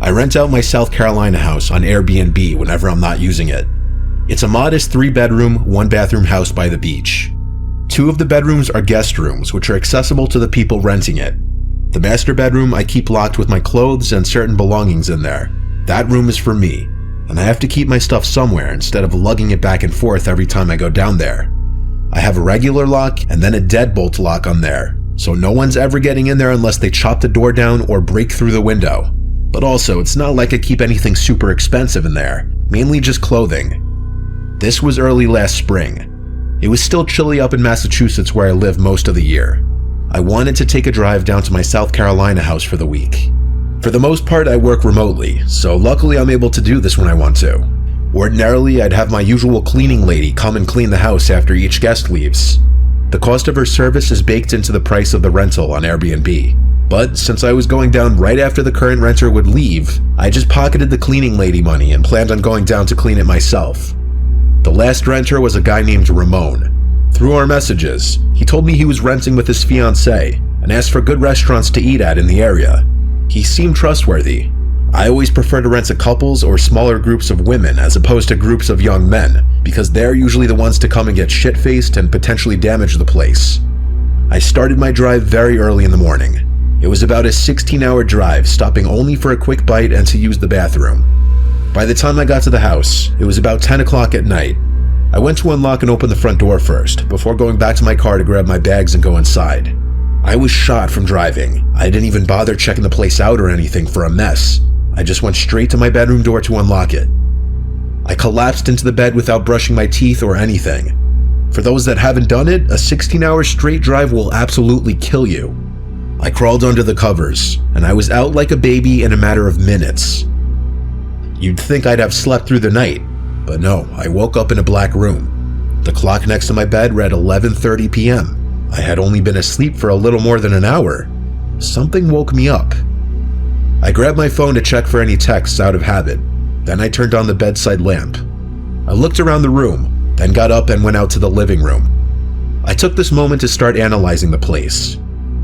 I rent out my South Carolina house on Airbnb whenever I'm not using it. It's a modest 3-bedroom, 1-bathroom house by the beach. 2 of the bedrooms are guest rooms, which are accessible to the people renting it. The master bedroom I keep locked with my clothes and certain belongings in there. That room is for me, and I have to keep my stuff somewhere instead of lugging it back and forth every time I go down there. I have a regular lock and then a deadbolt lock on there, so no one's ever getting in there unless they chop the door down or break through the window. But also, it's not like I keep anything super expensive in there, mainly just clothing. This was early last spring. It was still chilly up in Massachusetts where I live most of the year. I wanted to take a drive down to my South Carolina house for the week. For the most part, I work remotely, so luckily I'm able to do this when I want to. Ordinarily, I'd have my usual cleaning lady come and clean the house after each guest leaves. The cost of her service is baked into the price of the rental on Airbnb. But since I was going down right after the current renter would leave, I just pocketed the cleaning lady money and planned on going down to clean it myself. The last renter was a guy named Ramon. Through our messages, he told me he was renting with his fiancée and asked for good restaurants to eat at in the area. He seemed trustworthy. I always prefer to rent to couples or smaller groups of women as opposed to groups of young men, because they're usually the ones to come and get shit-faced and potentially damage the place. I started my drive very early in the morning. It was about a 16-hour drive, stopping only for a quick bite and to use the bathroom. By the time I got to the house, it was about 10 o'clock at night. I went to unlock and open the front door first, before going back to my car to grab my bags and go inside. I was shot from driving. I didn't even bother checking the place out or anything for a mess. I just went straight to my bedroom door to unlock it. I collapsed into the bed without brushing my teeth or anything. For those that haven't done it, a 16-hour straight drive will absolutely kill you. I crawled under the covers, and I was out like a baby in a matter of minutes. You'd think I'd have slept through the night, but no, I woke up in a black room. The clock next to my bed read 11:30 p.m. I had only been asleep for a little more than an hour. Something woke me up. I grabbed my phone to check for any texts out of habit. Then I turned on the bedside lamp. I looked around the room, then got up and went out to the living room. I took this moment to start analyzing the place.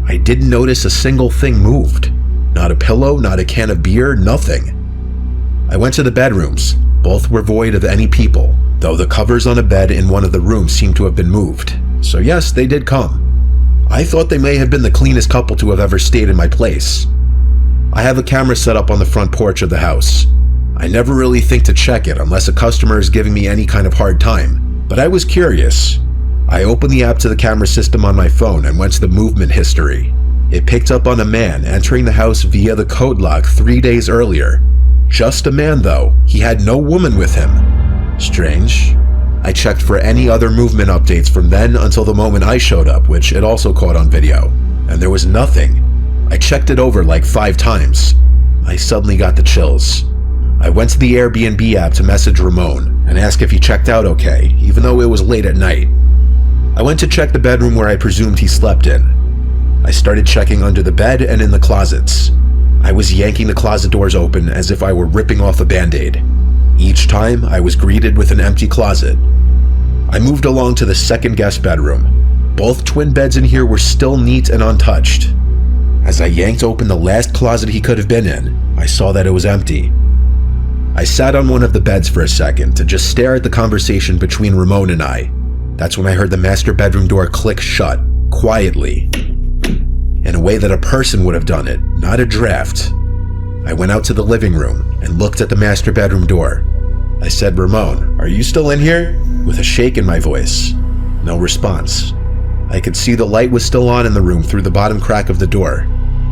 I didn't notice a single thing moved. Not a pillow, not a can of beer, nothing. I went to the bedrooms. Both were void of any people, though the covers on a bed in one of the rooms seemed to have been moved. So yes, they did come. I thought they may have been the cleanest couple to have ever stayed in my place. I have a camera set up on the front porch of the house. I never really think to check it unless a customer is giving me any kind of hard time, but I was curious. I opened the app to the camera system on my phone and went to the movement history. It picked up on a man entering the house via the code lock 3 days earlier. Just a man though, he had no woman with him. Strange. I checked for any other movement updates from then until the moment I showed up, which it also caught on video, and there was nothing. I checked it over like 5 times. I suddenly got the chills. I went to the Airbnb app to message Ramon and ask if he checked out okay, even though it was late at night. I went to check the bedroom where I presumed he slept in. I started checking under the bed and in the closets. I was yanking the closet doors open as if I were ripping off a band-aid. Each time, I was greeted with an empty closet. I moved along to the second guest bedroom. Both twin beds in here were still neat and untouched. As I yanked open the last closet he could have been in, I saw that it was empty. I sat on one of the beds for a second to just stare at the conversation between Ramon and I. That's when I heard the master bedroom door click shut, quietly, in a way that a person would have done it, not a draft. I went out to the living room and looked at the master bedroom door. I said, "Ramon, are you still in here?" with a shake in my voice. No response. I could see the light was still on in the room through the bottom crack of the door.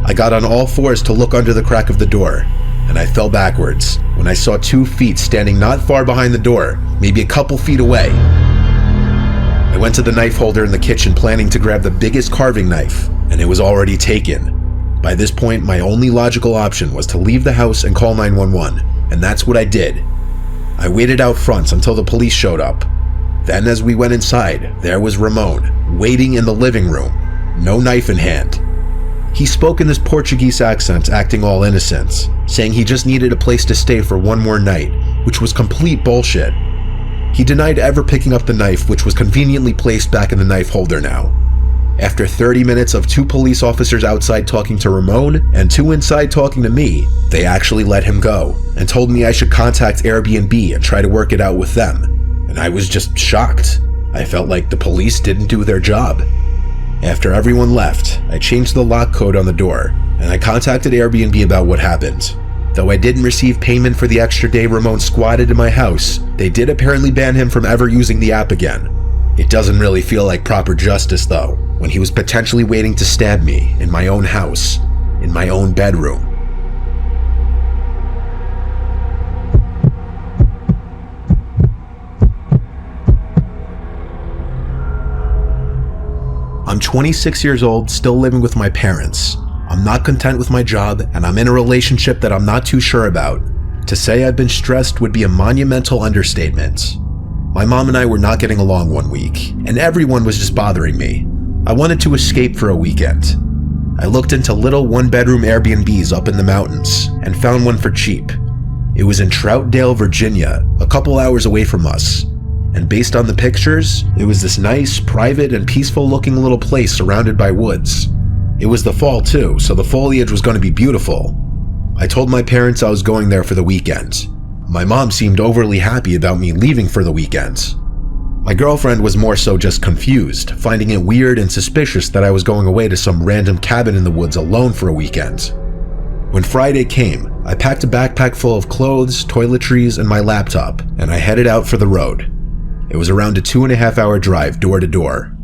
I got on all fours to look under the crack of the door, and I fell backwards when I saw 2 feet standing not far behind the door, maybe a couple feet away. I went to the knife holder in the kitchen planning to grab the biggest carving knife, and it was already taken. By this point, my only logical option was to leave the house and call 911, and that's what I did. I waited out front until the police showed up. Then as we went inside, there was Ramon, waiting in the living room, no knife in hand. He spoke in this Portuguese accent, acting all innocent, saying he just needed a place to stay for one more night, which was complete bullshit. He denied ever picking up the knife, which was conveniently placed back in the knife holder now. After 30 minutes of 2 police officers outside talking to Ramon and 2 inside talking to me, they actually let him go and told me I should contact Airbnb and try to work it out with them. And I was just shocked. I felt like the police didn't do their job. After everyone left, I changed the lock code on the door, and I contacted Airbnb about what happened. Though I didn't receive payment for the extra day Ramon squatted in my house, they did apparently ban him from ever using the app again. It doesn't really feel like proper justice though, when he was potentially waiting to stab me in my own house, in my own bedroom. I'm 26 years old, still living with my parents. I'm not content with my job, and I'm in a relationship that I'm not too sure about. To say I've been stressed would be a monumental understatement. My mom and I were not getting along one week, and everyone was just bothering me. I wanted to escape for a weekend. I looked into little 1-bedroom Airbnbs up in the mountains, and found one for cheap. It was in Troutdale, Virginia, a couple hours away from us. And based on the pictures, it was this nice, private, and peaceful-looking little place surrounded by woods. It was the fall too, so the foliage was going to be beautiful. I told my parents I was going there for the weekend. My mom seemed overly happy about me leaving for the weekend. My girlfriend was more so just confused, finding it weird and suspicious that I was going away to some random cabin in the woods alone for a weekend. When Friday came, I packed a backpack full of clothes, toiletries, and my laptop, and I headed out for the road. It was around a 2.5-hour drive door to door.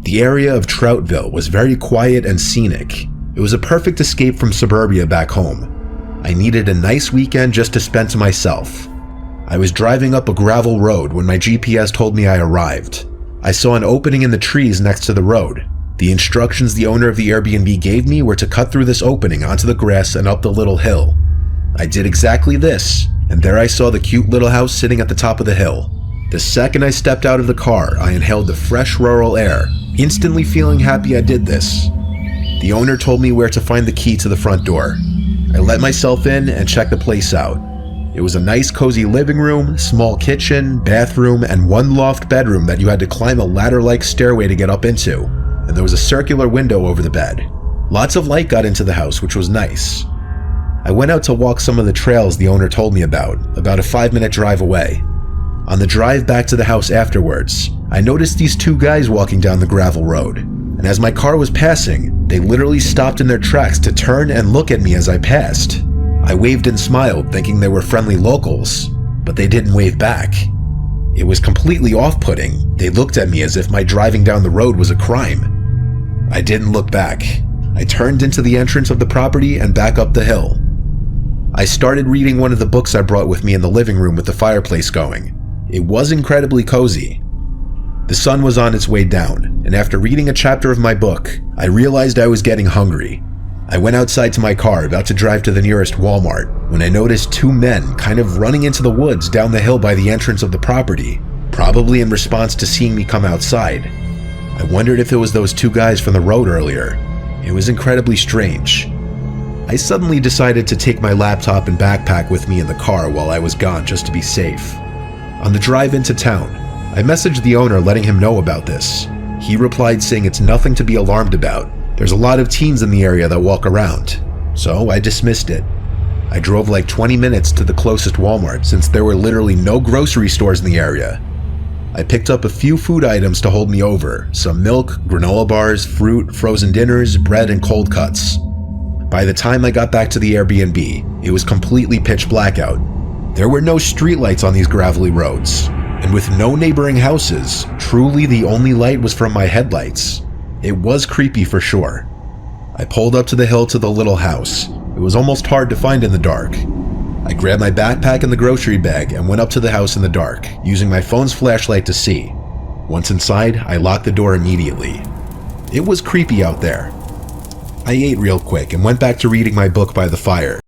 The area of Troutville was very quiet and scenic. It was a perfect escape from suburbia back home. I needed a nice weekend just to spend to myself. I was driving up a gravel road when my GPS told me I arrived. I saw an opening in the trees next to the road. The instructions the owner of the Airbnb gave me were to cut through this opening onto the grass and up the little hill. I did exactly this, and there I saw the cute little house sitting at the top of the hill. The second I stepped out of the car, I inhaled the fresh rural air, instantly feeling happy I did this. The owner told me where to find the key to the front door. I let myself in and checked the place out. It was a nice cozy living room, small kitchen, bathroom, and 1 loft bedroom that you had to climb a ladder-like stairway to get up into, and there was a circular window over the bed. Lots of light got into the house, which was nice. I went out to walk some of the trails the owner told me about a 5-minute drive away. On the drive back to the house afterwards, I noticed these 2 guys walking down the gravel road, and as my car was passing, they literally stopped in their tracks to turn and look at me as I passed. I waved and smiled, thinking they were friendly locals, but they didn't wave back. It was completely off-putting. They looked at me as if my driving down the road was a crime. I didn't look back. I turned into the entrance of the property and back up the hill. I started reading one of the books I brought with me in the living room with the fireplace going. It was incredibly cozy. The sun was on its way down, and after reading a chapter of my book, I realized I was getting hungry. I went outside to my car, about to drive to the nearest Walmart, when I noticed 2 men kind of running into the woods down the hill by the entrance of the property, probably in response to seeing me come outside. I wondered if it was those 2 guys from the road earlier. It was incredibly strange. I suddenly decided to take my laptop and backpack with me in the car while I was gone just to be safe. On the drive into town, I messaged the owner letting him know about this. He replied saying it's nothing to be alarmed about. There's a lot of teens in the area that walk around. So I dismissed it. I drove like 20 minutes to the closest Walmart since there were literally no grocery stores in the area. I picked up a few food items to hold me over, some milk, granola bars, fruit, frozen dinners, bread, and cold cuts. By the time I got back to the Airbnb, it was completely pitch black out. There were no streetlights on these gravelly roads, and with no neighboring houses, truly the only light was from my headlights. It was creepy for sure. I pulled up to the hill to the little house. It was almost hard to find in the dark. I grabbed my backpack and the grocery bag and went up to the house in the dark, using my phone's flashlight to see. Once inside, I locked the door immediately. It was creepy out there. I ate real quick and went back to reading my book by the fire.